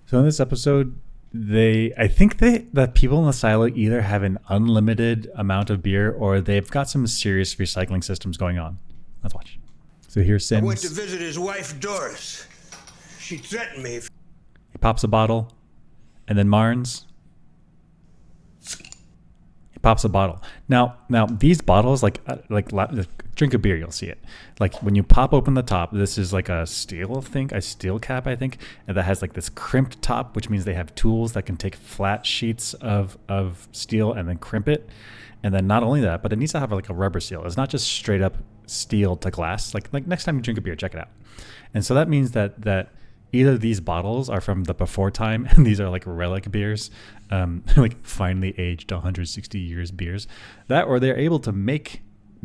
So in this episode, I think the people in the silo either have an unlimited amount of beer or they've got some serious recycling systems going on. Let's watch. So here's Sims. I went to visit his wife, Doris. She threatened me. He pops a bottle, and then Marnes. He pops a bottle. Now these bottles, drink a beer, you'll see it. Like when you pop open the top, this is like a steel cap, I think, and that has like this crimped top, which means they have tools that can take flat sheets of steel and then crimp it. And then not only that, but it needs to have like a rubber seal. It's not just straight up steel to glass. Like next time you drink a beer, check it out. And so that means that either these bottles are from the before time, and these are like relic beers, like finely aged 160 years beers, or they're able to make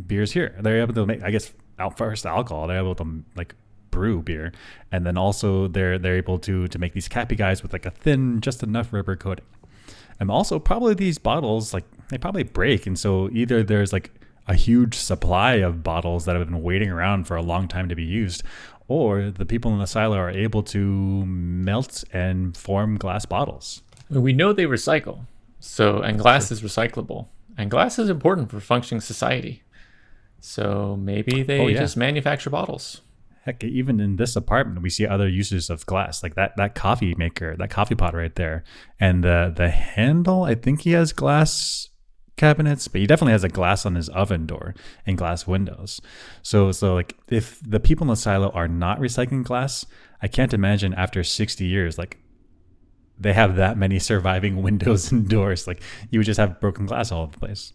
beers here. They're able to make, I guess, first alcohol. They're able to like brew beer, and then also they're able to make these cappy guys with like a thin, just enough rubber coating. And also probably these bottles, like they probably break, and so either there's like a huge supply of bottles that have been waiting around for a long time to be used, or the people in the silo are able to melt and form glass bottles. We know they recycle, and glass is recyclable, and glass is important for functioning society. So maybe they just manufacture bottles. Heck, even in this apartment, we see other uses of glass, like that coffee maker, that coffee pot right there, and the handle. I think he has glass cabinets, but he definitely has a glass on his oven door and glass windows. So like if the people in the silo are not recycling glass, I can't imagine after 60 years, like they have that many surviving windows and doors. Like you would just have broken glass all over the place.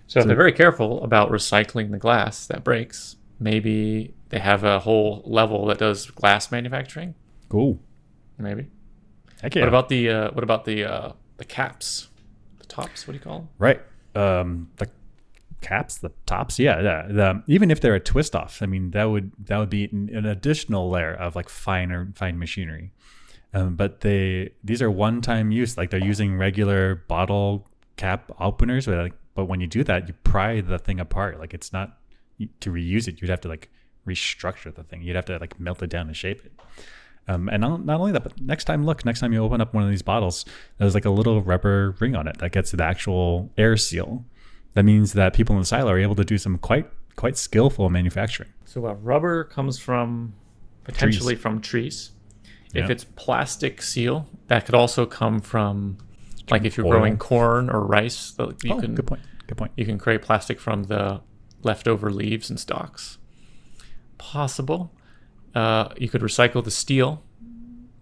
So if they're very careful about recycling the glass that breaks, maybe they have a whole level that does glass manufacturing. Cool. Maybe. Heck yeah. What about the caps? Tops, what do you call them? Right. The caps, the tops. Yeah. Even if they're a twist off, I mean, that would be an additional layer of like fine machinery. But these are one-time use. Like they're using regular bottle cap openers, but when you do that, you pry the thing apart. Like it's not to reuse it. You'd have to like restructure the thing. You'd have to like melt it down and shape it. And not only that, but next time you open up one of these bottles, there's like a little rubber ring on it that gets the actual air seal. That means that people in the silo are able to do some quite skillful manufacturing. So rubber comes from potentially from trees. If it's plastic seal, that could also come from like if you're growing corn or rice. Good point. You can create plastic from the leftover leaves and stalks. Possible. You could recycle the steel.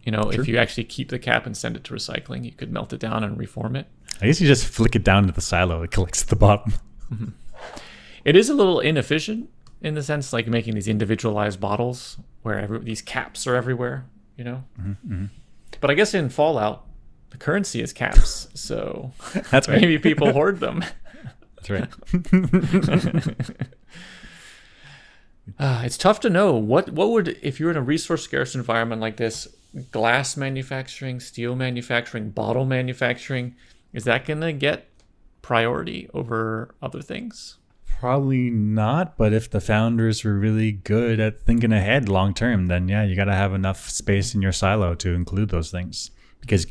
If you actually keep the cap and send it to recycling, you could melt it down and reform it. I guess you just flick it down to the silo. It collects at the bottom. Mm-hmm. It is a little inefficient in the sense like making these individualized bottles where these caps are everywhere, Mm-hmm. But I guess in Fallout, the currency is caps. So that's right. Maybe people hoard them. That's right. It's tough to know what would, if you're in a resource scarce environment like this, glass manufacturing, steel manufacturing, bottle manufacturing, is that going to get priority over other things? Probably not, but if the founders were really good at thinking ahead long term, then yeah, you got to have enough space in your silo to include those things because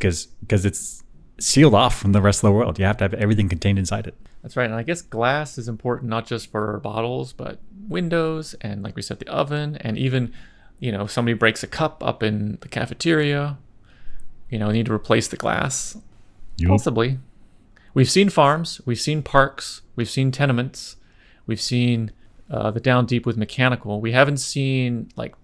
it's sealed off from the rest of the world. You have to have everything contained inside it. That's right. And I guess glass is important not just for bottles, but windows and, like we said, the oven. And even, somebody breaks a cup up in the cafeteria, need to replace the glass. Yep. Possibly. We've seen farms. We've seen parks. We've seen tenements. We've seen the down deep with mechanical. We haven't seen like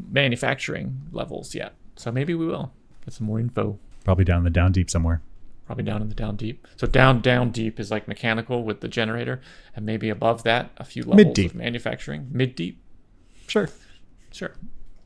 manufacturing levels yet. So maybe we will get some more info. Probably down in the down deep somewhere. Probably down in the down deep. So down deep is like mechanical with the generator, and maybe above that a few levels of manufacturing. Mid deep. Sure.